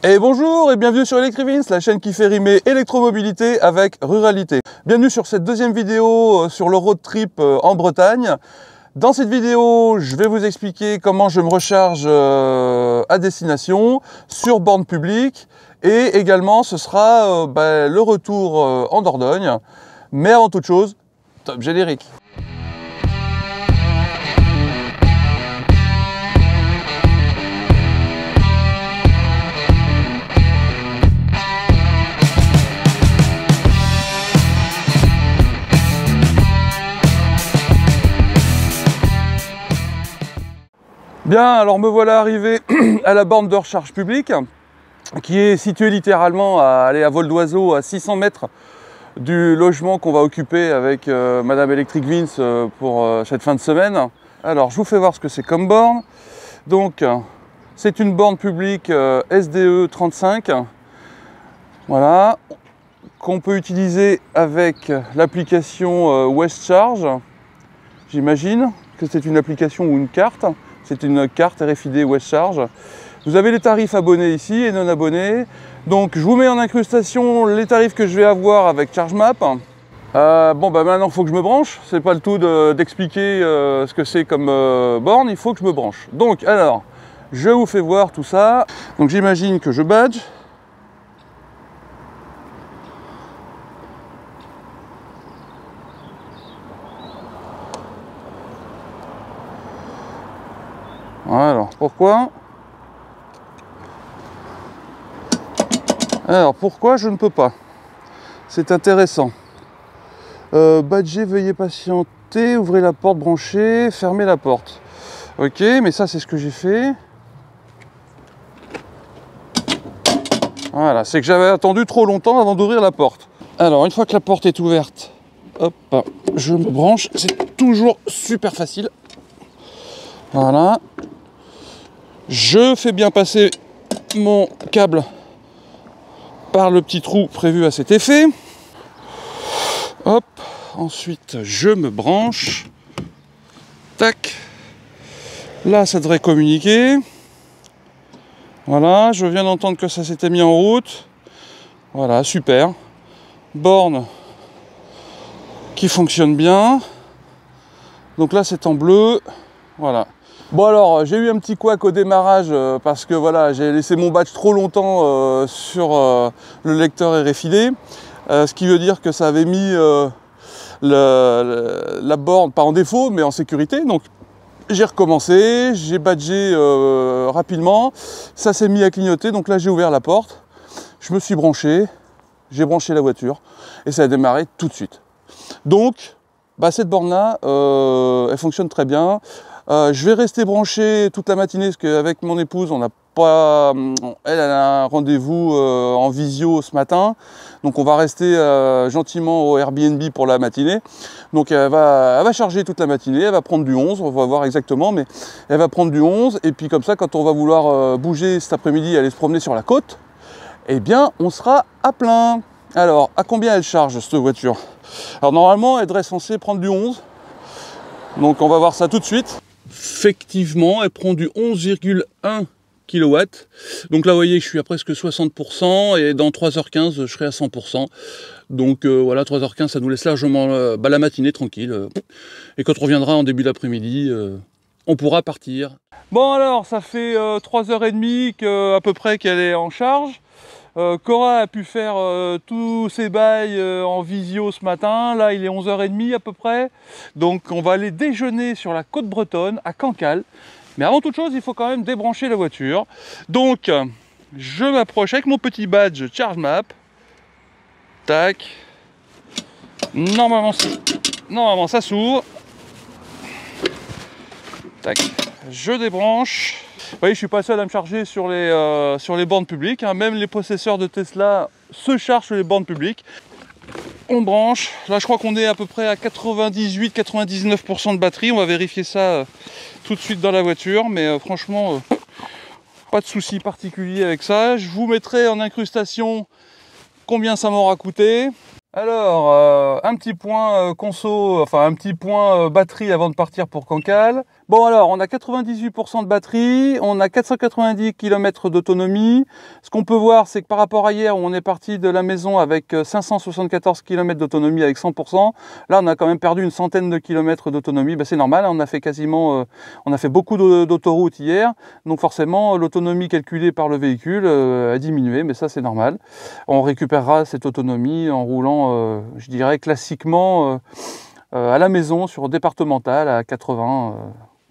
Et bonjour et bienvenue sur Electrivins, la chaîne qui fait rimer électromobilité avec ruralité. Bienvenue sur cette deuxième vidéo sur le road trip en Bretagne. Dans cette vidéo, je vais vous expliquer comment je me recharge à destination, sur borne publique, et également ce sera le retour en Dordogne. Mais avant toute chose, top générique. Bien, alors me voilà arrivé à la borne de recharge publique, qui est située littéralement à vol d'oiseau à 600 mètres du logement qu'on va occuper avec Madame Electric Vince pour cette fin de semaine. Alors, je vous fais voir ce que c'est comme borne. Donc, c'est une borne publique SDE 35, voilà, qu'on peut utiliser avec l'application Westcharge. J'imagine que c'est une application ou une carte. C'est une carte RFID Westcharge. Vous avez les tarifs abonnés ici et non abonnés. Donc je vous mets en incrustation les tarifs que je vais avoir avec ChargeMap. Maintenant il faut que je me branche. C'est pas le tout d'expliquer ce que c'est comme borne, il faut que je me branche. Donc alors, je vous fais voir tout ça. Donc j'imagine que je badge. Alors, pourquoi? Alors, pourquoi je ne peux pas? C'est intéressant. Badger, veuillez patienter, ouvrez la porte, branchez, fermez la porte. Ok, mais ça, c'est ce que j'ai fait. Voilà, c'est que j'avais attendu trop longtemps avant d'ouvrir la porte. Alors, une fois que la porte est ouverte, hop, je me branche. C'est toujours super facile. Voilà. Je fais bien passer mon câble par le petit trou prévu à cet effet. Hop, ensuite je me branche. Tac. Là, ça devrait communiquer. Voilà, je viens d'entendre que ça s'était mis en route. Voilà, super. Borne qui fonctionne bien. Donc là, c'est en bleu. Voilà. Bon alors, j'ai eu un petit couac au démarrage parce que voilà, j'ai laissé mon badge trop longtemps sur le lecteur RFID, ce qui veut dire que ça avait mis la borne, pas en défaut, mais en sécurité. Donc j'ai recommencé, j'ai badgé rapidement, ça s'est mis à clignoter, donc là j'ai ouvert la porte, je me suis branché, j'ai branché la voiture et ça a démarré tout de suite. Donc, cette borne-là, elle fonctionne très bien. Je vais rester branché toute la matinée parce qu'avec mon épouse, on n'a pas, elle a un rendez-vous en visio ce matin, donc on va rester gentiment au Airbnb pour la matinée. Donc elle va charger toute la matinée, elle va prendre du 11, on va voir exactement, mais elle va prendre du 11 et puis comme ça, quand on va vouloir bouger cet après-midi, aller se promener sur la côte, eh bien on sera à plein. Alors, à combien elle charge cette voiture? Alors normalement, elle devrait censée prendre du 11. Donc on va voir ça tout de suite. Effectivement, elle prend du 11,1 kW. Donc là, vous voyez, je suis à presque 60% et dans 3h15, je serai à 100%. Donc voilà, 3h15, ça nous laisse largement la matinée tranquille. Et quand on reviendra en début d'après-midi, on pourra partir. Bon alors, ça fait 3h30 à peu près qu'elle est en charge. Cora a pu faire tous ses bails en visio ce matin. Là, il est 11h30 à peu près. Donc, on va aller déjeuner sur la côte bretonne, à Cancale. Mais avant toute chose, il faut quand même débrancher la voiture. Donc, je m'approche avec mon petit badge ChargeMap. Tac. Normalement, ça s'ouvre. Tac. Je débranche. Vous voyez, je suis pas seul à me charger sur les bornes publiques, hein. Même les possesseurs de Tesla se chargent sur les bornes publiques. On branche. Là, je crois qu'on est à peu près à 98-99% de batterie. On va vérifier ça tout de suite dans la voiture. Mais franchement, pas de souci particulier avec ça. Je vous mettrai en incrustation combien ça m'aura coûté. Alors, un petit point conso, enfin un petit point batterie avant de partir pour Cancale. Bon alors, on a 98% de batterie, on a 490 km d'autonomie. Ce qu'on peut voir, c'est que par rapport à hier, où on est parti de la maison avec 574 km d'autonomie avec 100%, là on a quand même perdu une centaine de kilomètres d'autonomie. Ben, c'est normal, on a fait on a fait beaucoup d'autoroutes hier, donc forcément l'autonomie calculée par le véhicule a diminué, mais ça c'est normal. On récupérera cette autonomie en roulant, je dirais classiquement à la maison sur départemental à 80.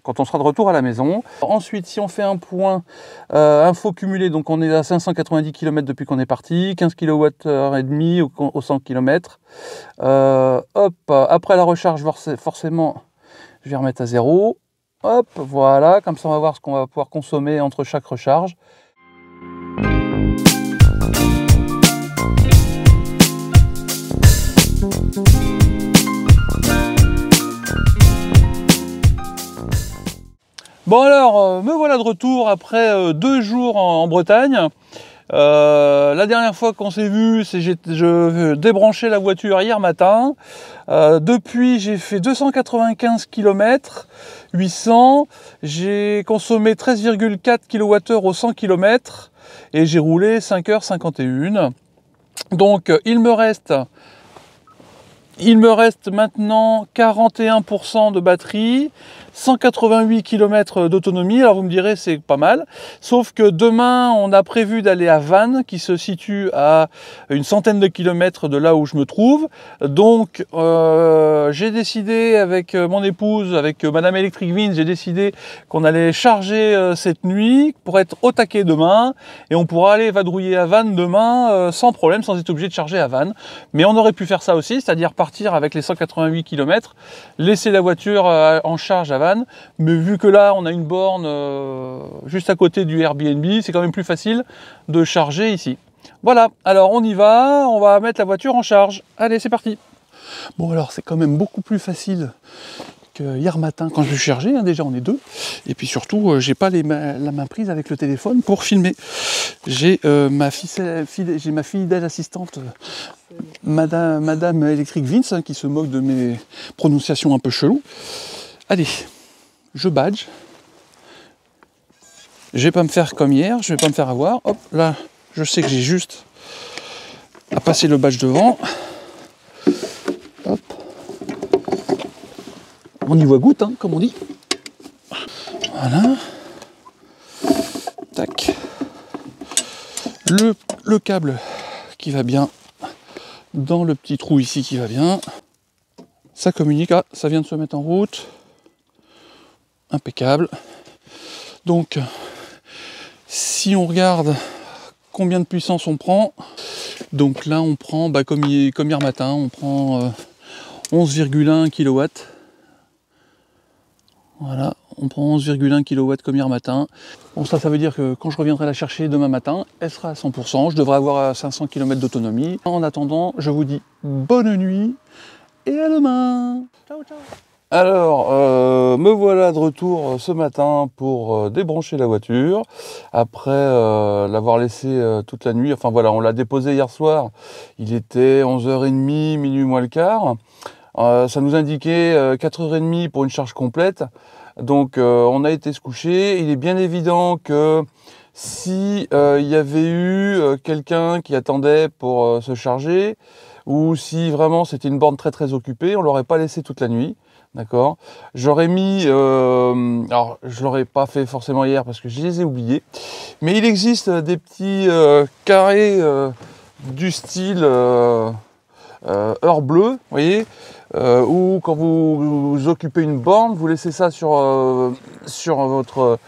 Quand on sera de retour à la maison. Ensuite, si on fait un point info cumulé, donc on est à 590 km depuis qu'on est parti, 15 kWh et demi au 100 km. Hop, après la recharge, forcément, je vais remettre à 0. Hop, voilà, comme ça on va voir ce qu'on va pouvoir consommer entre chaque recharge. Bon alors, me voilà de retour après 2 jours en Bretagne. La dernière fois qu'on s'est vu, je débranchais la voiture hier matin. Depuis, j'ai fait 295 km, 800. J'ai consommé 13,4 kWh au 100 km et j'ai roulé 5h51. Donc, il me reste maintenant 41% de batterie, 188 km d'autonomie. Alors vous me direz, c'est pas mal. Sauf que demain, on a prévu d'aller à Vannes, qui se situe à une centaine de kilomètres de là où je me trouve. Donc j'ai décidé avec mon épouse, avec Madame Electric Vins, j'ai décidé qu'on allait charger cette nuit pour être au taquet demain. Et on pourra aller vadrouiller à Vannes demain sans problème, sans être obligé de charger à Vannes. Mais on aurait pu faire ça aussi, c'est-à-dire partir avec les 188 km, laisser la voiture en charge à Vannes, mais vu que là on a une borne juste à côté du Airbnb, c'est quand même plus facile de charger ici. Voilà, alors on y va, on va mettre la voiture en charge. Allez, c'est parti. Bon alors c'est quand même beaucoup plus facile que hier matin quand je suis chargé, hein, déjà on est deux, et puis surtout j'ai pas la main prise avec le téléphone pour filmer. J'ai ma fidèle assistante Madame Electric Vins, hein, qui se moque de mes prononciations un peu cheloues. Allez, je badge. Je vais pas me faire comme hier, je vais pas me faire avoir. Hop, là, je sais que j'ai juste à passer le badge devant. Hop. On y voit goutte, hein, comme on dit. Voilà. Tac. Le câble qui va bien dans le petit trou ici qui va bien. Ça communique. Ah, ça vient de se mettre en route. Impeccable. Donc, si on regarde combien de puissance on prend, donc là on prend, comme hier matin, on prend 11,1 kW. Voilà, on prend 11,1 kW comme hier matin. Bon, ça veut dire que quand je reviendrai la chercher demain matin, elle sera à 100%. Je devrais avoir 500 km d'autonomie. En attendant, je vous dis bonne nuit et à demain. Ciao, ciao. Alors, me voilà de retour ce matin pour débrancher la voiture, après l'avoir laissée toute la nuit. Enfin voilà, on l'a déposée hier soir, il était 11h30, minuit moins le quart. Ça nous indiquait 4h30 pour une charge complète, donc on a été se coucher. Il est bien évident que si il y avait eu quelqu'un qui attendait pour se charger, ou si vraiment c'était une borne très très occupée, on l'aurait pas laissé toute la nuit. D'accord. J'aurais mis, alors je l'aurais pas fait forcément hier parce que je les ai oubliés, mais il existe des petits carrés du style heure bleue, vous voyez, où quand vous occupez une borne, vous laissez ça sous votre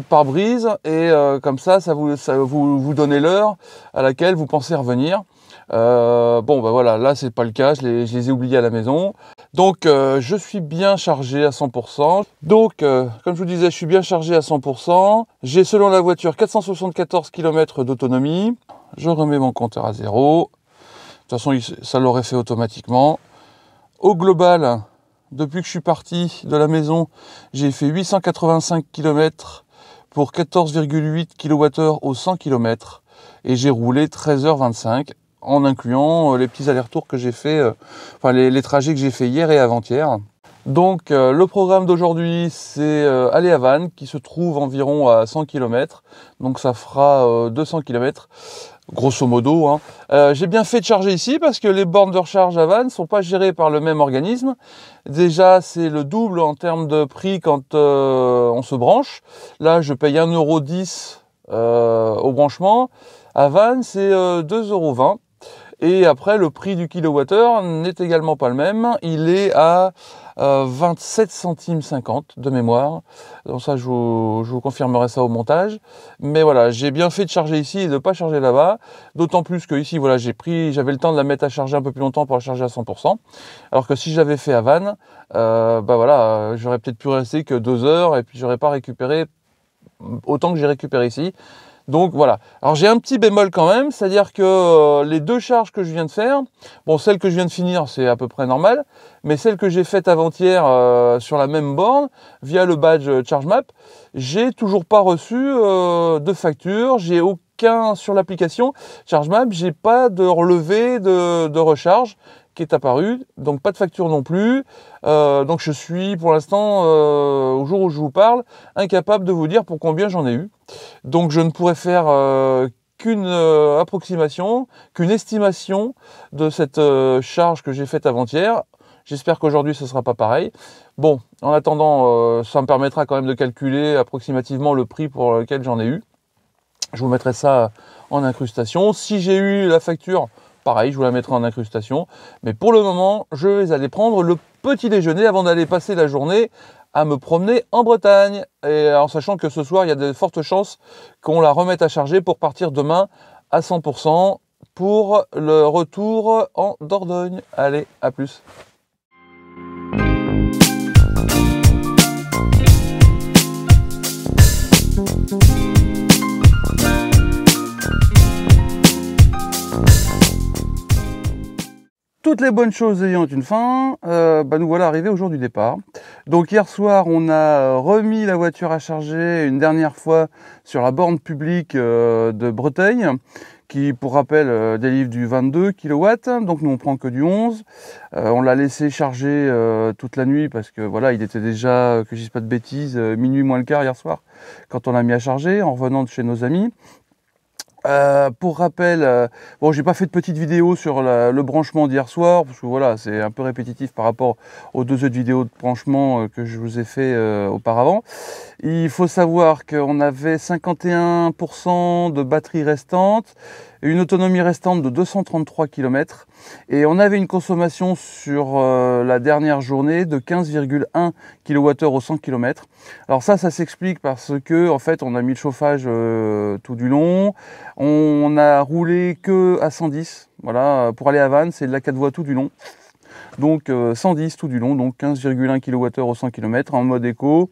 pare-brise et comme ça vous donnez l'heure à laquelle vous pensez revenir. Bon bah voilà, là c'est pas le cas, je les ai oubliés à la maison. Donc je suis bien chargé à 100%. Donc comme je vous disais, je suis bien chargé à 100%. J'ai selon la voiture 474 km d'autonomie. Je remets mon compteur à 0. De toute façon, ça l'aurait fait automatiquement. Au global, depuis que je suis parti de la maison, j'ai fait 885 km pour 14,8 kWh au 100 km. Et j'ai roulé 13h25. En incluant les petits allers-retours que j'ai fait, enfin les trajets que j'ai fait hier et avant-hier. Donc le programme d'aujourd'hui, c'est aller à Vannes, qui se trouve environ à 100 km. Donc ça fera 200 km, grosso modo. Hein. J'ai bien fait de charger ici parce que les bornes de recharge à Vannes ne sont pas gérées par le même organisme. Déjà, c'est le double en termes de prix quand on se branche. Là, je paye 1,10 € au branchement. À Vannes, c'est 2,20 €. Et après, le prix du kilowattheure n'est également pas le même. Il est à 27 centimes 50 de mémoire. Donc ça, je vous confirmerai ça au montage. Mais voilà, j'ai bien fait de charger ici et de ne pas charger là-bas. D'autant plus que ici, voilà, j'avais le temps de la mettre à charger un peu plus longtemps pour la charger à 100%. Alors que si j'avais fait à Vannes, voilà, j'aurais peut-être pu rester que 2 heures et puis j'aurais pas récupéré autant que j'ai récupéré ici. Donc voilà, alors j'ai un petit bémol quand même, c'est-à-dire que les deux charges que je viens de faire, bon, celle que je viens de finir c'est à peu près normal, mais celle que j'ai faite avant-hier sur la même borne, via le badge ChargeMap, j'ai toujours pas reçu de facture, j'ai aucun sur l'application ChargeMap, j'ai pas de relevé de recharge qui est apparu, donc pas de facture non plus, donc je suis pour l'instant, au jour où je vous parle, incapable de vous dire pour combien j'en ai eu. Donc je ne pourrais faire qu'une approximation, qu'une estimation de cette charge que j'ai faite avant-hier. J'espère qu'aujourd'hui ce ne sera pas pareil. Bon, en attendant, ça me permettra quand même de calculer approximativement le prix pour lequel j'en ai eu. Je vous mettrai ça en incrustation. Si j'ai eu la facture, pareil, je vous la mettrai en incrustation. Mais pour le moment, je vais aller prendre le petit déjeuner avant d'aller passer la journée à me promener en Bretagne. Et en sachant que ce soir, il y a de fortes chances qu'on la remette à charger pour partir demain à 100% pour le retour en Dordogne. Allez, à plus. Toutes les bonnes choses ayant une fin, nous voilà arrivés au jour du départ. Donc hier soir, on a remis la voiture à charger une dernière fois sur la borne publique de Breteuil, qui, pour rappel, délivre du 22 kW. Donc nous, on prend que du 11. On l'a laissé charger toute la nuit parce que voilà, il était déjà, que je dise pas de bêtises, minuit moins le quart hier soir, quand on l'a mis à charger en revenant de chez nos amis. Pour rappel, bon, j'ai pas fait de petite vidéo sur le branchement d'hier soir, parce que voilà, c'est un peu répétitif par rapport aux 2 autres vidéos de branchement que je vous ai fait auparavant. Il faut savoir qu'on avait 51% de batterie restante, une autonomie restante de 233 km, et on avait une consommation sur la dernière journée de 15,1 kWh au 100 km. Alors ça s'explique parce que en fait on a mis le chauffage tout du long, on a roulé que à 110, voilà, pour aller à Vannes, c'est de la 4 voies tout du long. Donc 110 tout du long, donc 15,1 kWh au 100 km en mode éco.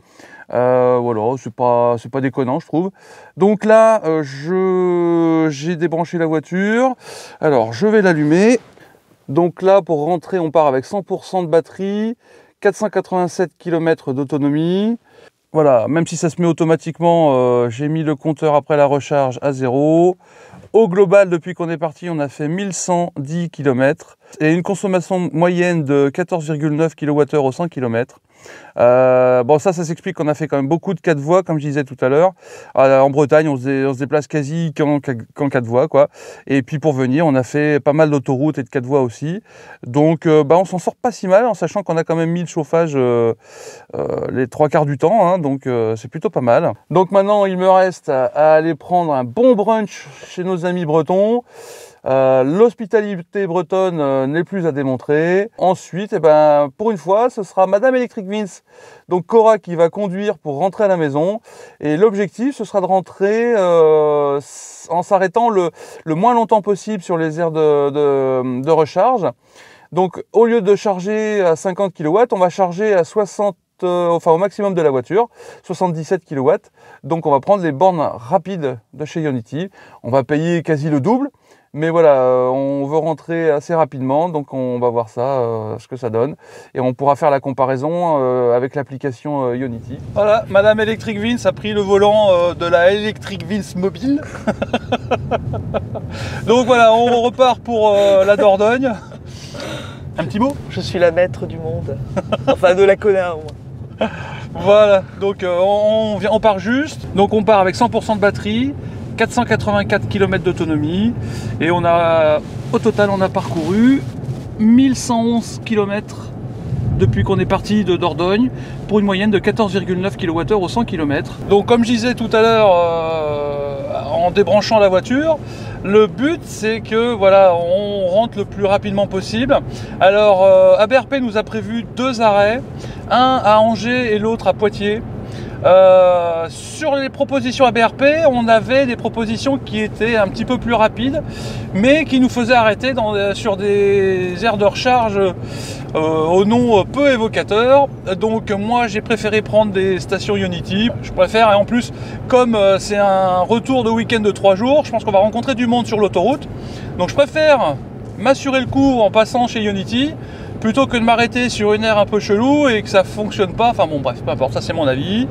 Voilà, c'est pas déconnant, je trouve. Donc là, j'ai débranché la voiture. Alors, je vais l'allumer. Donc là, pour rentrer, on part avec 100% de batterie, 487 km d'autonomie. Voilà, même si ça se met automatiquement, j'ai mis le compteur après la recharge à 0. Au global, depuis qu'on est parti, on a fait 1110 km et une consommation moyenne de 14,9 kWh au 100 km. Bon, ça s'explique qu'on a fait quand même beaucoup de 4 voies, comme je disais tout à l'heure. En Bretagne, on se déplace quasi qu'en 4 voies, quoi. Et puis pour venir, on a fait pas mal d'autoroutes et de 4 voies aussi. Donc, on s'en sort pas si mal, en sachant qu'on a quand même mis le chauffage les 3/4 du temps, hein, donc c'est plutôt pas mal. Donc maintenant, il me reste à aller prendre un bon brunch chez nos amis bretons. L'hospitalité bretonne n'est plus à démontrer. Ensuite, pour une fois, ce sera Madame Electric Vince, donc Cora, qui va conduire pour rentrer à la maison. Et l'objectif, ce sera de rentrer en s'arrêtant le moins longtemps possible sur les aires de recharge. Donc, au lieu de charger à 50 kW, on va charger à 60, enfin au maximum de la voiture, 77 kW. Donc, on va prendre les bornes rapides de chez Ionity. On va payer quasi le double. Mais voilà, on veut rentrer assez rapidement, donc on va voir ça, ce que ça donne. Et on pourra faire la comparaison avec l'application Ionity. Voilà, Madame Electric Vince a pris le volant de la Electric Vince mobile. Donc voilà, on repart pour la Dordogne. Un petit mot? Je suis la maître du monde. Enfin, de la Kona au moins. Voilà, donc on part juste. Donc on part avec 100% de batterie, 484 km d'autonomie. Et on a, au total, on a parcouru 1111 km depuis qu'on est parti de Dordogne, pour une moyenne de 14,9 kWh au 100 km. Donc comme je disais tout à l'heure, en débranchant la voiture, le but c'est que voilà, on rentre le plus rapidement possible. Alors ABRP nous a prévu 2 arrêts, un à Angers et l'autre à Poitiers. Sur les propositions ABRP, on avait des propositions qui étaient un petit peu plus rapides, mais qui nous faisaient arrêter sur des aires de recharge au nom peu évocateur. Donc moi j'ai préféré prendre des stations Ionity. Je préfère, et en plus comme c'est un retour de week-end de 3 jours, je pense qu'on va rencontrer du monde sur l'autoroute. Donc je préfère m'assurer le coup en passant chez Ionity, plutôt que de m'arrêter sur une aire un peu chelou et que ça fonctionne pas. Enfin bon bref, peu importe, ça c'est mon avis.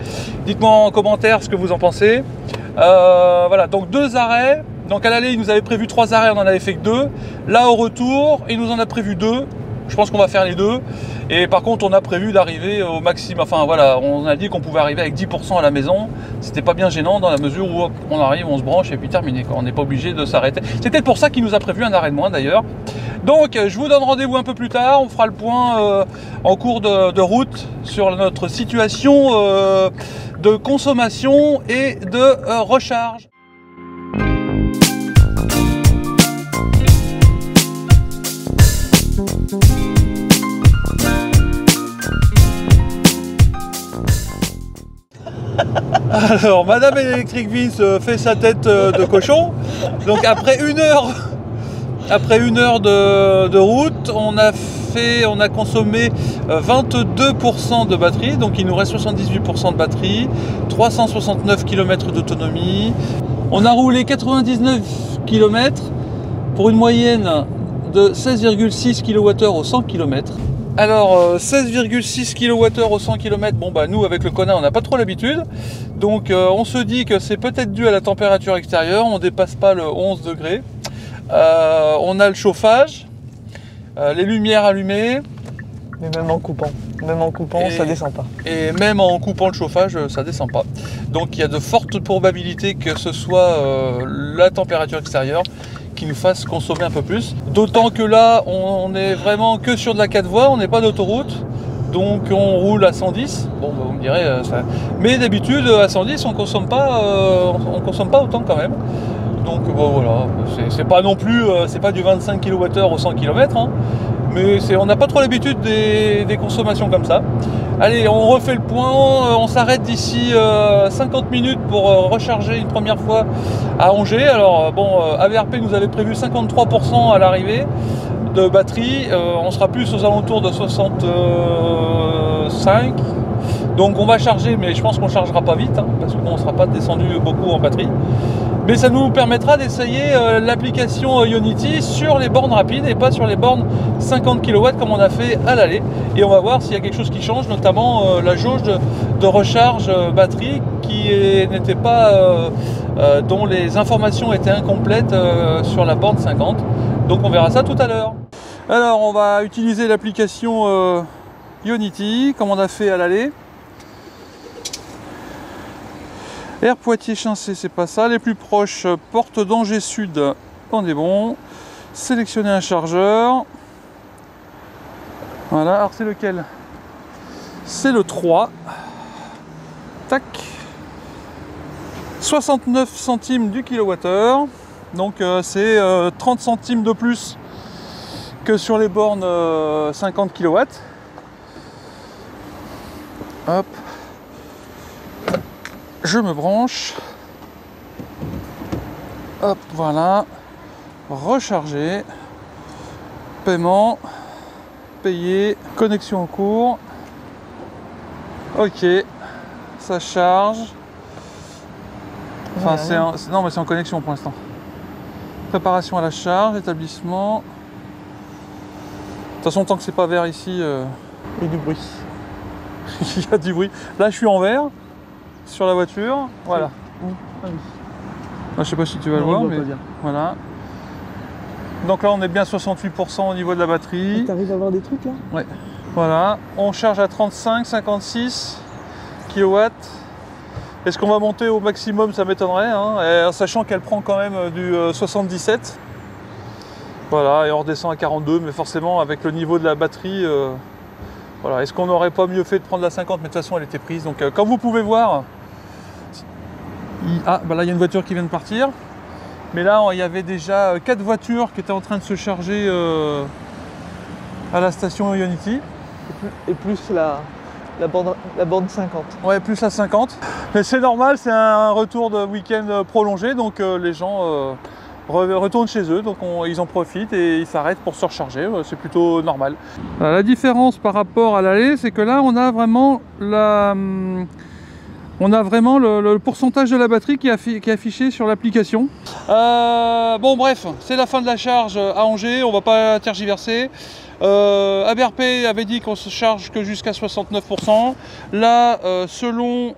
Dites-moi en commentaire ce que vous en pensez. Voilà, donc 2 arrêts. Donc à l'aller il nous avait prévu 3 arrêts, on en avait fait que 2. Là au retour il nous en a prévu 2. Je pense qu'on va faire les 2. Et par contre on a prévu d'arriver au maximum. Enfin voilà, on a dit qu'on pouvait arriver avec 10% à la maison. C'était pas bien gênant dans la mesure où on arrive, on se branche et puis terminé quoi. On n'est pas obligé de s'arrêter. C'est peut-être pour ça qu'il nous a prévu un arrêt de moins d'ailleurs. Donc je vous donne rendez-vous un peu plus tard, on fera le point en cours de route sur notre situation de consommation et de recharge. Alors Madame Electric Vince fait sa tête de cochon, donc après une heure de route, on a consommé 22% de batterie, donc il nous reste 78% de batterie, 369 km d'autonomie. On a roulé 99 km pour une moyenne de 16,6 kWh au 100 km. Alors 16,6 kWh au 100 km, bon bah nous avec le Kona on n'a pas trop l'habitude, donc on se dit que c'est peut-être dû à la température extérieure, on ne dépasse pas le 11 degrés. On a le chauffage, les lumières allumées. Mais même en coupant ça descend pas. Et même en coupant le chauffage, ça descend pas. Donc il y a de fortes probabilités que ce soit la température extérieure qui nous fasse consommer un peu plus. D'autant que là, on est vraiment que sur de la 4 voies, on n'est pas d'autoroute. Donc on roule à 110. Bon, bah, vous me direz, mais d'habitude à 110, on consomme pas autant quand même. Donc bon voilà, c'est pas non plus, c'est pas du 25 kWh au 100 km, hein, mais on n'a pas trop l'habitude des consommations comme ça. Allez, on refait le point, on s'arrête d'ici 50 minutes pour recharger une première fois à Angers. Alors bon, ABRP nous avait prévu 53% à l'arrivée de batterie, on sera plus aux alentours de 65. Donc on va charger, mais je pense qu'on ne chargera pas vite, hein, parce qu'on ne sera pas descendu beaucoup en batterie. Mais ça nous permettra d'essayer l'application Ionity sur les bornes rapides et pas sur les bornes 50 kW comme on a fait à l'aller. Et on va voir s'il y a quelque chose qui change, notamment la jauge de recharge batterie qui n'était pas, dont les informations étaient incomplètes sur la borne 50. Donc on verra ça tout à l'heure. Alors on va utiliser l'application Ionity comme on a fait à l'aller. Air Poitiers-Chincé, c'est pas ça. Les plus proches, porte d'Angers Sud, on est bon. Sélectionner un chargeur. Voilà, alors c'est lequel? C'est le 3. Tac. 69 centimes du kilowattheure. Donc c'est 30 centimes de plus que sur les bornes 50 kW. Hop. Je me branche. Hop, voilà. Recharger. Paiement. Payer. Connexion en cours. Ok. Ça charge. Enfin, non, mais c'est en connexion pour l'instant. Préparation à la charge, établissement. De toute façon, tant que c'est pas vert ici, il y a du bruit. il y a du bruit. Là, je suis en vert sur la voiture. Voilà. Ah oui. Là, je sais pas si tu vas le voir, mais voilà. Donc là, on est bien à 68% au niveau de la batterie. T'arrives à voir des trucs là? Ouais. Voilà, on charge à 35, 56 kW. Est-ce qu'on va monter au maximum? Ça m'étonnerait, hein, sachant qu'elle prend quand même du 77. Voilà, et on redescend à 42, mais forcément avec le niveau de la batterie, voilà. Est-ce qu'on n'aurait pas mieux fait de prendre la 50? Mais de toute façon, elle était prise. Donc comme vous pouvez voir, là il y a une voiture qui vient de partir. Mais là, il y avait déjà 4 voitures qui étaient en train de se charger à la station Ionity. Et plus la bande 50. Ouais, plus la 50. Mais c'est normal, c'est un retour de week-end prolongé, donc les gens retournent chez eux, donc ils en profitent et ils s'arrêtent pour se recharger, c'est plutôt normal. La différence par rapport à l'aller, c'est que là on a vraiment le pourcentage de la batterie qui est affiché sur l'application. Bon bref, c'est la fin de la charge à Angers, on va pas tergiverser. ABRP avait dit qu'on se charge que jusqu'à 69%. Là, selon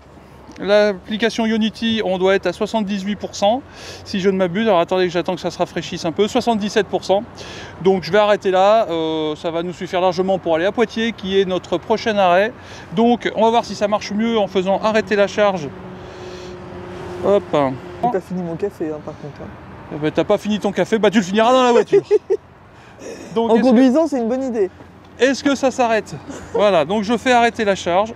l'application Ionity, on doit être à 78%, si je ne m'abuse. Alors attendez que j'attends que ça se rafraîchisse un peu, 77%. Donc je vais arrêter là, ça va nous suffire largement pour aller à Poitiers, qui est notre prochain arrêt. Donc on va voir si ça marche mieux en faisant arrêter la charge. Hop. J'ai pas fini mon café, par contre. Eh ben, t'as pas fini ton café, bah tu le finiras dans la voiture. Donc, en conduisant, c'est une bonne idée. Est-ce que ça s'arrête? Voilà, donc je fais arrêter la charge.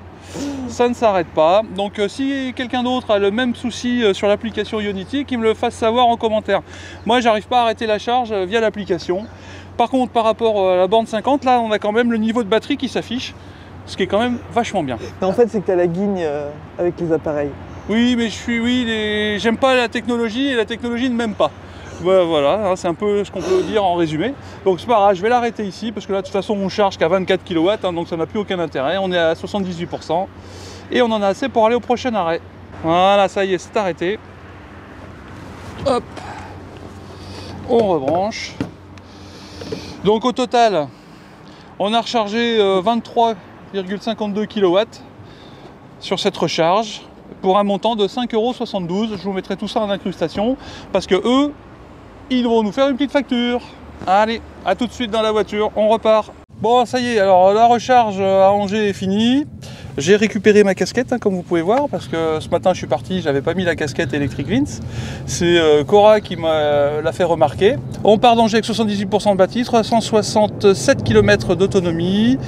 Ça ne s'arrête pas. Donc si quelqu'un d'autre a le même souci sur l'application Ionity, qu'il me le fasse savoir en commentaire. Moi, j'arrive pas à arrêter la charge via l'application. Par contre, par rapport à la borne 50, là, on a quand même le niveau de batterie qui s'affiche, ce qui est quand même vachement bien. Mais en fait, c'est que tu as la guigne avec les appareils. Oui, mais j'aime pas la technologie et la technologie ne m'aime pas. Voilà, c'est un peu ce qu'on peut dire en résumé. Donc c'est pas grave, je vais l'arrêter ici parce que là de toute façon on charge qu'à 24 kW, donc ça n'a plus aucun intérêt. On est à 78% et on en a assez pour aller au prochain arrêt. Voilà, ça y est, c'est arrêté. Hop, on rebranche. Donc au total, on a rechargé 23,52 kW sur cette recharge pour un montant de 5,72 €. Je vous mettrai tout ça en incrustation parce que eux, ils vont nous faire une petite facture. Allez, à tout de suite dans la voiture, on repart. Bon, ça y est, alors la recharge à Angers est finie. J'ai récupéré ma casquette, comme vous pouvez voir, parce que ce matin je suis parti, j'avais pas mis la casquette Electric Vince. C'est Cora qui l'a fait remarquer. On part d'Angers avec 78% de batterie, 367 km d'autonomie.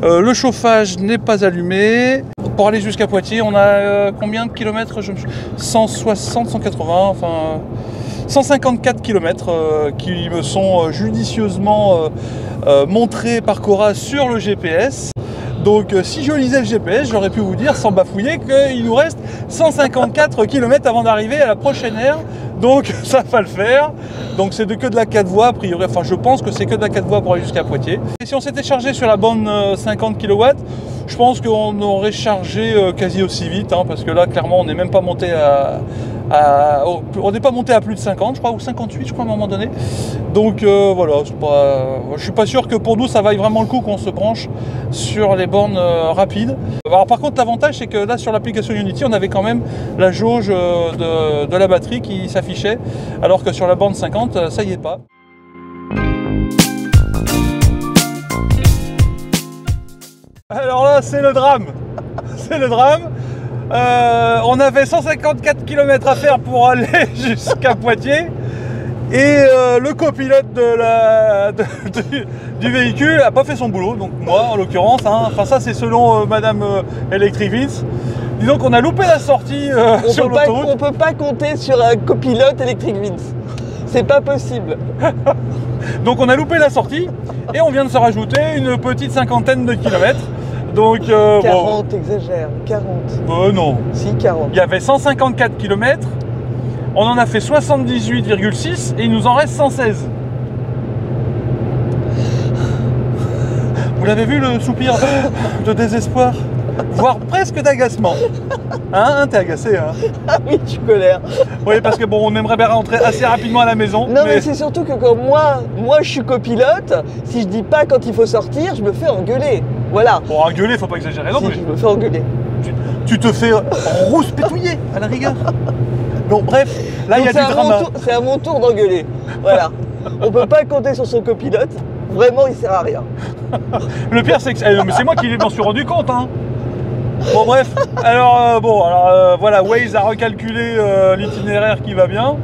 Le chauffage n'est pas allumé. Pour aller jusqu'à Poitiers, on a combien de kilomètres? 160, 180, enfin 154 km qui me sont judicieusement montrés par Cora sur le GPS. Donc si je lisais le GPS, j'aurais pu vous dire sans bafouiller qu'il nous reste 154 km avant d'arriver à la prochaine aire. Donc ça va le faire. Donc c'est que de la 4 voies a priori, enfin je pense que c'est que de la 4 voies pour aller jusqu'à Poitiers. Et si on s'était chargé sur la borne 50 kW, je pense qu'on aurait chargé quasi aussi vite, parce que là clairement on n'est même pas monté on n'est pas monté à plus de 50 je crois, ou 58 je crois à un moment donné. Donc voilà, je suis pas sûr que pour nous ça vaille vraiment le coup qu'on se branche sur les bornes rapides. Alors par contre l'avantage c'est que là sur l'application Ionity on avait quand même la jauge de la batterie qui s'affichait, alors que sur la borne 50 ça y est pas. Alors là c'est le drame, c'est le drame. On avait 154 km à faire pour aller jusqu'à Poitiers et le copilote du véhicule n'a pas fait son boulot, donc moi en l'occurrence, enfin ça c'est selon Madame Electric Vince. Disons qu'on a loupé la sortie sur l'autoroute. On peut pas compter sur un copilote Electric Vince, c'est pas possible. Donc on a loupé la sortie et on vient de se rajouter une petite cinquantaine de kilomètres. Donc, 40, exagère, 40. Non. Si, 40. Il y avait 154 km, on en a fait 78,6 et il nous en reste 116. Vous l'avez vu le soupir de désespoir, voire presque d'agacement. T'es agacé, Ah oui, tu colères. Oui, parce que bon, on aimerait bien rentrer assez rapidement à la maison. Non, mais c'est surtout que quand moi je suis copilote, si je dis pas quand il faut sortir, je me fais engueuler. Voilà. Bon, engueuler, faut pas exagérer non plus. Si, je me fais engueuler. Tu te fais rouspétouiller à la rigueur. Bon, bref, là il y a du drama. C'est à mon tour d'engueuler. Voilà. On peut pas compter sur son copilote. Vraiment, il sert à rien. Le pire, c'est que mais c'est moi qui m'en suis rendu compte. Hein. Bon, bref. Voilà, Waze a recalculé l'itinéraire qui va bien.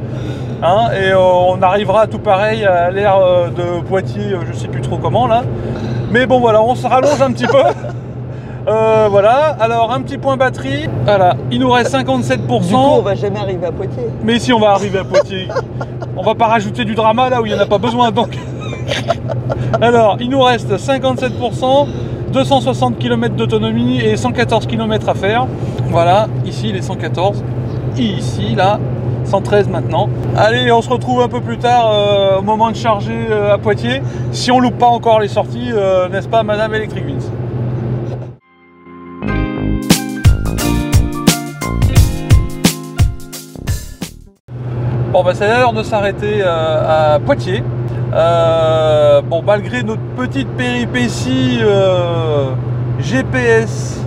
Hein, et on arrivera à tout pareil à l'aire de Poitiers, je sais plus trop comment là. Mais bon, voilà, on se rallonge un petit peu. Voilà, alors un petit point batterie. Voilà, il nous reste 57%. Du coup, on va jamais arriver à Poitiers. Mais si on va arriver à Poitiers, on va pas rajouter du drama là où il n'y en a pas besoin. Donc, alors, il nous reste 57%, 260 km d'autonomie et 114 km à faire. Voilà, ici les 114, et ici là, 113 maintenant. Allez, on se retrouve un peu plus tard au moment de charger à Poitiers. Si on loupe pas encore les sorties, n'est-ce pas, Madame Electric Vince? Bon, bah, c'est l'heure de s'arrêter à Poitiers. Bon, malgré notre petite péripétie GPS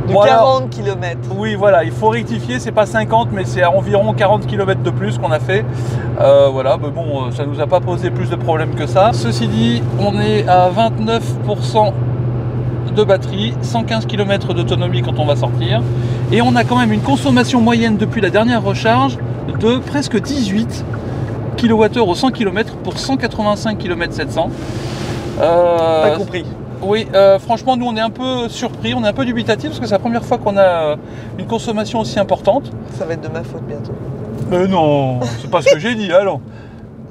de voilà. 40 km. Oui, voilà, il faut rectifier, c'est pas 50, mais c'est environ 40 km de plus qu'on a fait. Voilà, mais bon, ça nous a pas posé plus de problèmes que ça. Ceci dit, on est à 29% de batterie, 115 km d'autonomie quand on va sortir. Et on a quand même une consommation moyenne depuis la dernière recharge de presque 18 kWh au 100 km pour 185 km 700. Pas compris. Oui, franchement, nous on est un peu surpris, on est un peu dubitatif parce que c'est la première fois qu'on a une consommation aussi importante. Ça va être de ma faute bientôt. Mais non, c'est pas ce que j'ai dit, allons.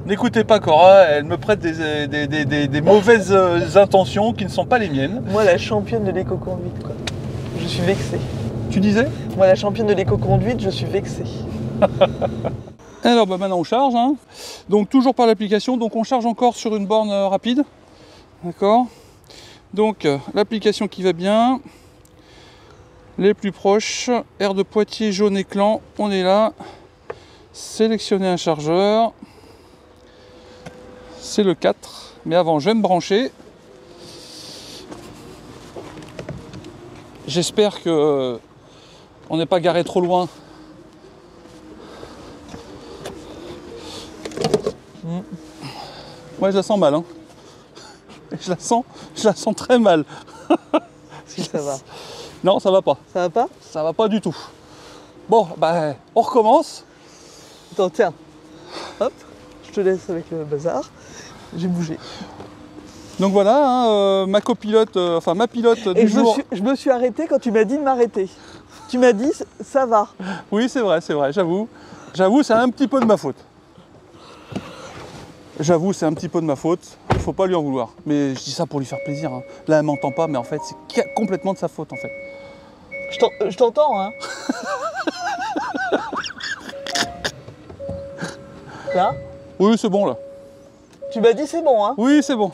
N'écoutez pas Cora, elle me prête des mauvaises intentions qui ne sont pas les miennes. Moi, la championne de l'éco-conduite, quoi. Je suis vexé. Tu disais? Moi, la championne de l'éco-conduite, je suis vexé. Alors bah maintenant on charge, hein. Donc toujours par l'application, donc on charge encore sur une borne rapide, d'accord. Donc l'application qui va bien, les plus proches, aire de Poitiers jaune éclat, on est là, sélectionner un chargeur, c'est le 4, mais avant je vais me brancher. J'espère que on n'est pas garé trop loin. Moi je la sens mal, hein. Je la sens très mal. Si ça va. Non, ça va pas. Ça va pas? Ça va pas du tout. Bon, bah on recommence. Attends, tiens. Hop, je te laisse avec le bazar. J'ai bougé. Donc voilà, hein, ma copilote, enfin ma pilote du jour. Je me suis arrêté quand tu m'as dit de m'arrêter. Tu m'as dit ça va. Oui, c'est vrai, j'avoue. J'avoue, c'est un petit peu de ma faute. J'avoue, c'est un petit peu de ma faute. Il faut pas lui en vouloir. Mais je dis ça pour lui faire plaisir. Hein. Là, elle m'entend pas, mais en fait, c'est complètement de sa faute, en fait. Je t'entends, hein. Là? Oui, c'est bon, là. Tu m'as dit c'est bon, hein. Oui, c'est bon.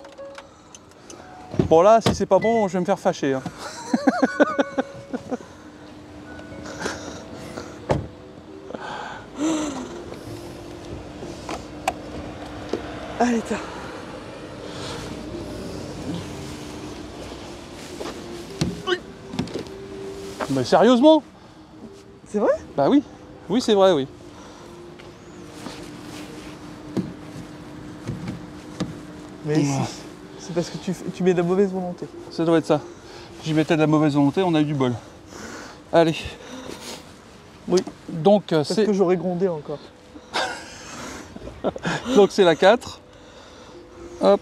Bon, là, si c'est pas bon, je vais me faire fâcher. Hein. Allez, tiens. Mais sérieusement? C'est vrai? Bah oui. Oui, c'est vrai, oui. Mais c'est parce que tu mets de la mauvaise volonté. Ça doit être ça. J'y mettais de la mauvaise volonté, on a eu du bol. Allez. Oui. Donc parce que j'aurais grondé encore. Donc c'est la 4. Hop.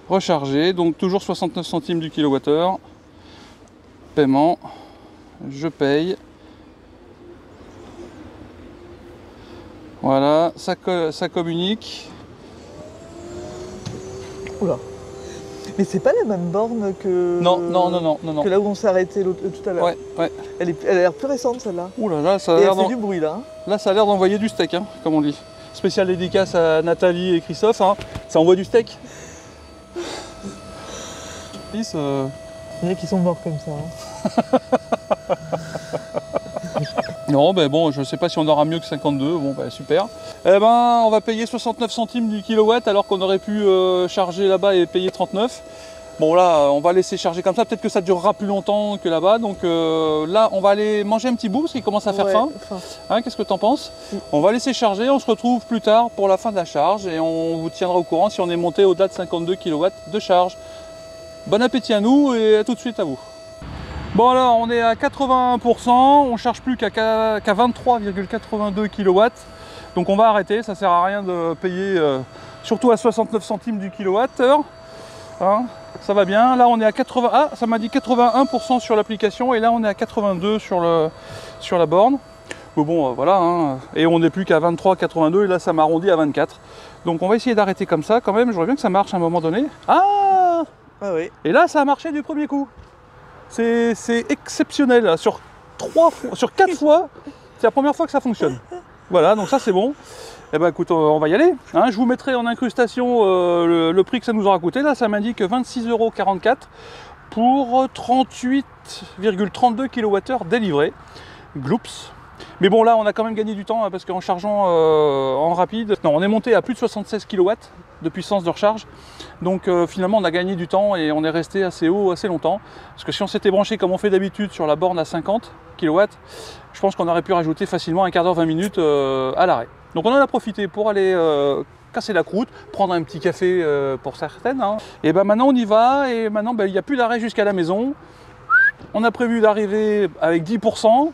Recharger. Donc toujours 69 centimes du kilowattheure. Paiement. Je paye. Voilà. Ça communique. Oula. Mais c'est pas la même borne que. Non. Que là où on s'est arrêté tout à l'heure. Ouais. Elle a l'air plus récente celle-là. Ouh là là, ça a Et l'air elle fait du bruit là. Hein. Là, ça a l'air d'envoyer du steak, hein, comme on dit. Spécial dédicace à Nathalie et Christophe, hein. Ça envoie du steak. Il y en a qui sont morts comme ça. Hein. Non, ben bon, je sais pas si on aura mieux que 52, bon ben super. Eh ben, on va payer 69 centimes du kilowatt alors qu'on aurait pu charger là-bas et payer 39. Bon là, on va laisser charger comme ça, peut-être que ça durera plus longtemps que là-bas. Donc là, on va aller manger un petit bout parce qu'il commence à faire faim. Hein, qu'est-ce que tu en penses? On va laisser charger, on se retrouve plus tard pour la fin de la charge et on vous tiendra au courant si on est monté au-delà de 52 kW de charge. Bon appétit à nous et à tout de suite à vous. Bon alors, on est à 81%, on charge plus qu'à 23,82 kW. Donc on va arrêter, ça sert à rien de payer, surtout à 69 centimes du kilowattheure. Hein, ça va bien, là on est à 80, ah ça m'a dit 81% sur l'application et là on est à 82 sur la borne. Mais bon voilà, hein, et on n'est plus qu'à 23,82 et là ça m'arrondit à 24. Donc on va essayer d'arrêter comme ça quand même, j'aimerais bien que ça marche à un moment donné. Ah oui. Et là ça a marché du premier coup. C'est exceptionnel, sur 4 fois, c'est la première fois que ça fonctionne. Voilà, donc ça c'est bon. Eh ben écoute, on va y aller. Hein, je vous mettrai en incrustation le prix que ça nous aura coûté. Là, ça m'indique 26,44 € pour 38,32 kWh délivrés. Gloops. Mais bon, là, on a quand même gagné du temps hein, parce qu'en chargeant en rapide, non, on est monté à plus de 76 kW de puissance de recharge. Donc finalement, on a gagné du temps et on est resté assez haut assez longtemps. Parce que si on s'était branché comme on fait d'habitude sur la borne à 50 kW, je pense qu'on aurait pu rajouter facilement un quart d'heure, 20 minutes à l'arrêt. Donc on en a profité pour aller casser la croûte, prendre un petit café pour certaines. Hein. Et ben maintenant on y va et maintenant il n'y a plus d'arrêt jusqu'à la maison. On a prévu d'arriver avec 10%.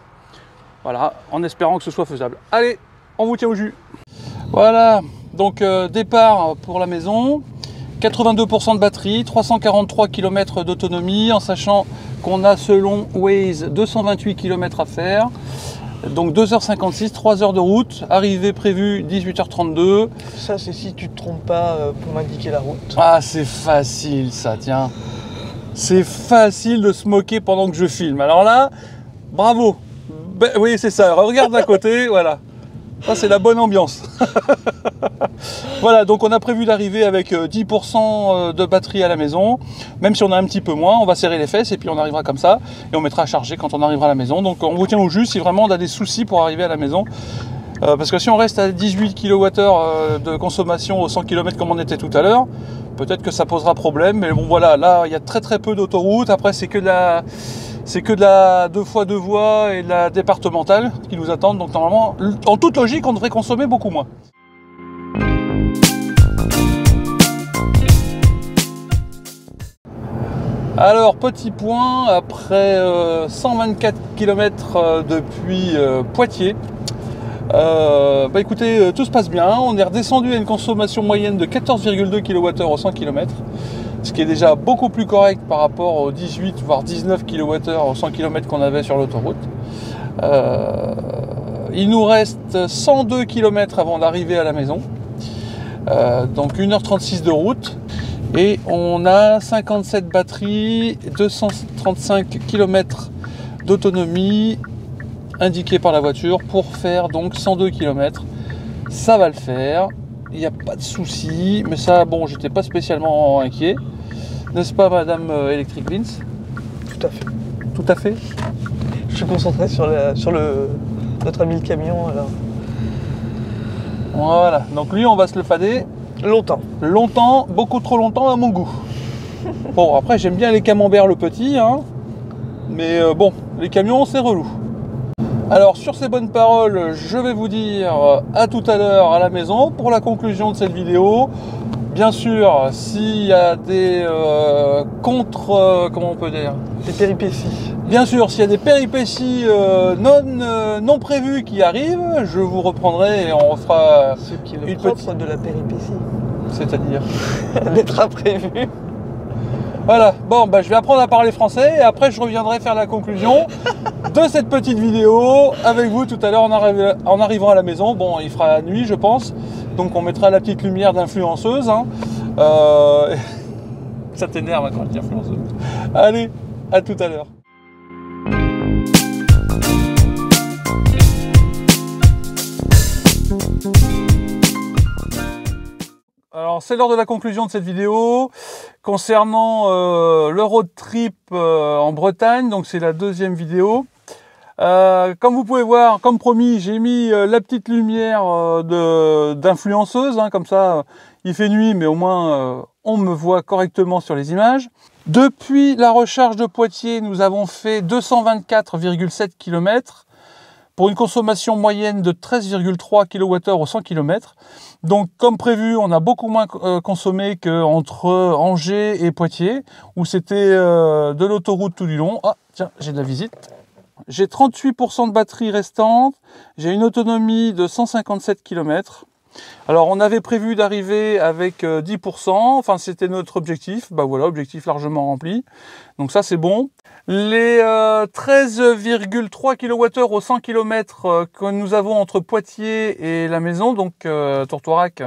Voilà, en espérant que ce soit faisable. Allez, on vous tient au jus. Voilà, donc départ pour la maison. 82% de batterie, 343 km d'autonomie, en sachant qu'on a selon Waze 228 km à faire. Donc 2h56, 3 heures de route, arrivée prévue 18h32. Ça c'est si tu te trompes pas pour m'indiquer la route. Ah c'est facile ça, tiens. C'est facile de se moquer pendant que je filme. Alors là, bravo. Ben, oui c'est ça, regarde à côté, voilà. Ça c'est la bonne ambiance. Voilà, donc on a prévu d'arriver avec 10% de batterie à la maison. Même si on a un petit peu moins, on va serrer les fesses et puis on arrivera comme ça. Et on mettra à charger quand on arrivera à la maison. Donc on vous tient au jus si vraiment on a des soucis pour arriver à la maison. Parce que si on reste à 18 kWh de consommation aux 100 km comme on était tout à l'heure, peut-être que ça posera problème. Mais bon voilà, là il y a très peu d'autoroute. Après c'est que de la 2x2 voies et de la départementale qui nous attendent. Donc normalement, en toute logique, on devrait consommer beaucoup moins. Alors, petit point, après 124 km depuis Poitiers, bah écoutez, tout se passe bien. On est redescendu à une consommation moyenne de 14,2 kWh au 100 km. Ce qui est déjà beaucoup plus correct par rapport aux 18 voire 19 kWh au 100 km qu'on avait sur l'autoroute. Il nous reste 102 km avant d'arriver à la maison, donc 1h36 de route, et on a 57 batteries, 235 km d'autonomie indiquée par la voiture pour faire donc 102 km. Ça va le faire. Il n'y a pas de souci, mais ça, bon, j'étais pas spécialement inquiet. N'est-ce pas, Madame Electric Beans? Tout à fait. Tout à fait. Je suis concentré sur notre ami le camion, alors. Voilà, donc lui, on va se le fader. Longtemps. Longtemps, beaucoup trop longtemps à mon goût. Bon, après, j'aime bien les camemberts le petit, hein, mais bon, les camions, c'est relou. Alors sur ces bonnes paroles, je vais vous dire à tout à l'heure à la maison pour la conclusion de cette vidéo. Bien sûr, s'il y a des comment on peut dire, des péripéties. Bien sûr, s'il y a des péripéties non prévues qui arrivent, je vous reprendrai et on fera ce qui est le propre de la péripétie. C'est-à-dire d'être imprévu. Voilà, bon, bah, je vais apprendre à parler français et après je reviendrai faire la conclusion de cette petite vidéo avec vous tout à l'heure en arrivant à la maison. Bon, il fera nuit, je pense, donc on mettra la petite lumière d'influenceuse. Hein. Ça t'énerve quand je dis influenceuse. Allez, à tout à l'heure. Alors c'est l'heure de la conclusion de cette vidéo concernant le road trip en Bretagne, donc c'est la deuxième vidéo. Comme vous pouvez voir, comme promis, j'ai mis la petite lumière d'influenceuse, hein, comme ça il fait nuit, mais au moins on me voit correctement sur les images. Depuis la recharge de Poitiers, nous avons fait 224,7 km pour une consommation moyenne de 13,3 kWh au 100 km. Donc comme prévu, on a beaucoup moins consommé qu'entre Angers et Poitiers, où c'était de l'autoroute tout du long. Ah tiens, j'ai de la visite. J'ai 38% de batterie restante, j'ai une autonomie de 157 km. Alors on avait prévu d'arriver avec 10%, enfin c'était notre objectif, bah voilà, objectif largement rempli, donc ça c'est bon. Les 13,3 kWh au 100 km que nous avons entre Poitiers et la maison, donc Tourtoirac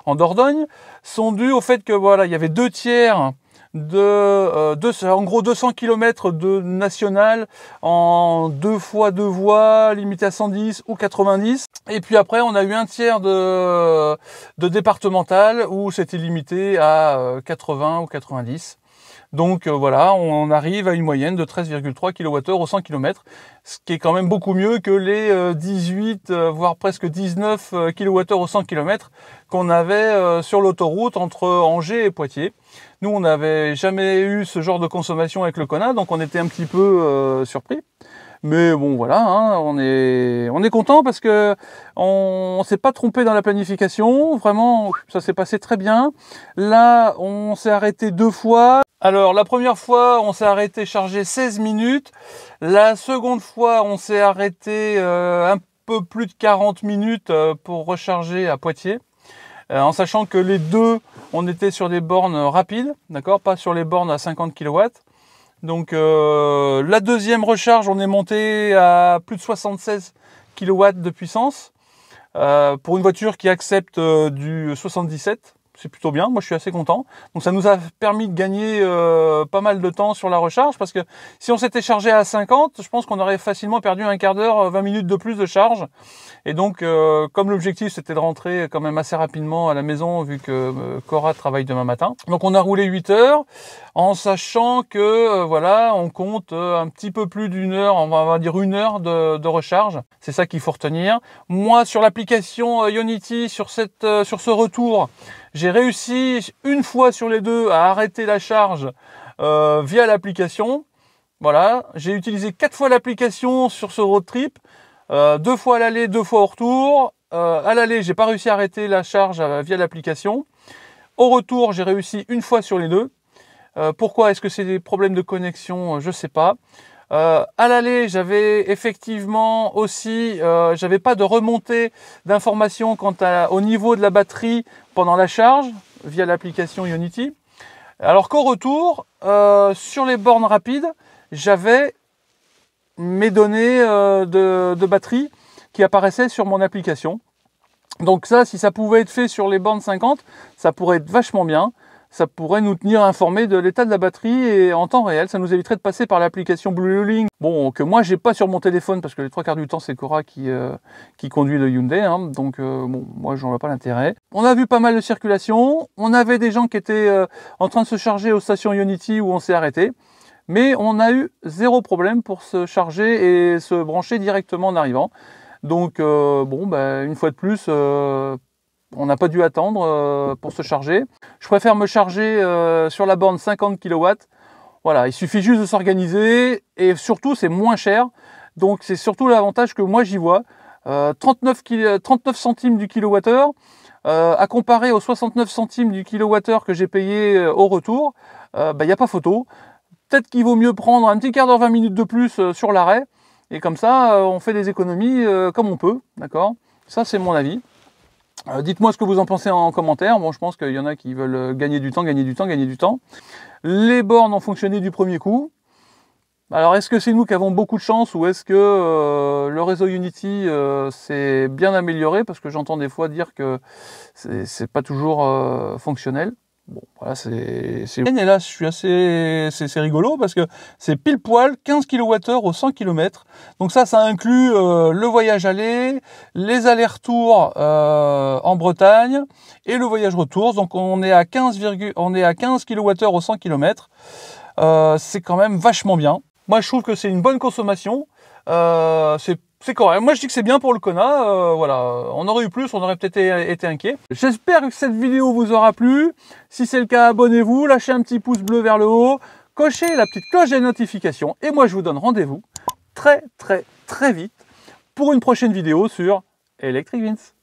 en Dordogne, sont dus au fait que voilà, il y avait 2 tiers en gros 200 km de national en 2 fois 2 voies, limité à 110 ou 90. Et puis après, on a eu un tiers de départemental où c'était limité à 80 ou 90. Donc voilà, on arrive à une moyenne de 13,3 kWh au 100 km, ce qui est quand même beaucoup mieux que les 18, voire presque 19 kWh au 100 km qu'on avait sur l'autoroute entre Angers et Poitiers. Nous, on n'avait jamais eu ce genre de consommation avec le Kona, donc on était un petit peu surpris. Mais bon, voilà, hein, on est content parce que on s'est pas trompé dans la planification. Vraiment, ça s'est passé très bien. Là, on s'est arrêté 2 fois. Alors, la première fois, on s'est arrêté chargé 16 minutes. La seconde fois, on s'est arrêté un peu plus de 40 minutes pour recharger à Poitiers. En sachant que les deux, on était sur des bornes rapides, d'accord, pas sur les bornes à 50 kW. Donc la deuxième recharge, on est monté à plus de 76 kW de puissance pour une voiture qui accepte du 77. C'est plutôt bien, moi je suis assez content. Donc ça nous a permis de gagner pas mal de temps sur la recharge, parce que si on s'était chargé à 50, je pense qu'on aurait facilement perdu un quart d'heure, 20 minutes de plus de charge. Et donc comme l'objectif c'était de rentrer quand même assez rapidement à la maison, vu que Cora travaille demain matin, donc on a roulé 8 heures en sachant que voilà, on compte un petit peu plus d'une heure, on va dire 1 heure de recharge. C'est ça qu'il faut retenir. Moi sur l'application Ionity, sur ce retour, j'ai réussi une fois sur les deux à arrêter la charge via l'application. Voilà, j'ai utilisé 4 fois l'application sur ce road trip, 2 fois à l'aller, 2 fois au retour. À l'aller, j'ai pas réussi à arrêter la charge via l'application. Au retour, j'ai réussi une fois sur les deux. Pourquoi? Est-ce que c'est des problèmes de connexion? Je sais pas. À l'aller, j'avais effectivement aussi, j'avais pas de remontée d'informations quant au niveau de la batterie pendant la charge via l'application Ionity. Alors qu'au retour, sur les bornes rapides, j'avais mes données de batterie qui apparaissaient sur mon application. Donc ça, si ça pouvait être fait sur les bornes 50, ça pourrait être vachement bien. Ça pourrait nous tenir informés de l'état de la batterie et en temps réel. Ça nous éviterait de passer par l'application BlueLink. Bon, que moi j'ai pas sur mon téléphone parce que les 3 quarts du temps c'est Cora qui conduit le Hyundai. Hein, donc bon, moi j'en vois pas l'intérêt. On a vu pas mal de circulation. On avait des gens qui étaient en train de se charger aux stations Ionity où on s'est arrêté. Mais on a eu 0 problème pour se charger et se brancher directement en arrivant. Donc bon, bah, une fois de plus, on n'a pas dû attendre pour se charger. Je préfère me charger sur la borne 50 kW. Voilà, il suffit juste de s'organiser et surtout c'est moins cher. Donc c'est surtout l'avantage que moi j'y vois. 39 centimes du kilowattheure à comparer aux 69 centimes du kilowattheure que j'ai payé au retour, il n'y a pas photo. Peut-être qu'il vaut mieux prendre un petit quart d'heure, 20 minutes de plus sur l'arrêt. Et comme ça, on fait des économies comme on peut. D'accord ? Ça, c'est mon avis. Dites-moi ce que vous en pensez en commentaire. Bon, je pense qu'il y en a qui veulent gagner du temps. Les bornes ont fonctionné du premier coup. Alors, est-ce que c'est nous qui avons beaucoup de chance ou est-ce que le réseau Ionity s'est bien amélioré? Parce que j'entends des fois dire que c'est pas toujours fonctionnel. Bon, voilà, c'est... Et là, je suis assez... C'est rigolo parce que c'est pile poil 15 kWh au 100 km. Donc ça inclut le voyage aller, les allers-retours en Bretagne et le voyage retour. Donc on est à 15 kWh au 100 km. C'est quand même vachement bien. Moi, je trouve que c'est une bonne consommation. C'est correct. Moi, je dis que c'est bien pour le Kona. Voilà. On aurait eu plus, on aurait peut-être été inquiet. J'espère que cette vidéo vous aura plu. Si c'est le cas, abonnez-vous, lâchez un petit pouce bleu vers le haut, cochez la petite cloche des notifications. Et moi, je vous donne rendez-vous très vite pour une prochaine vidéo sur Electric Vince.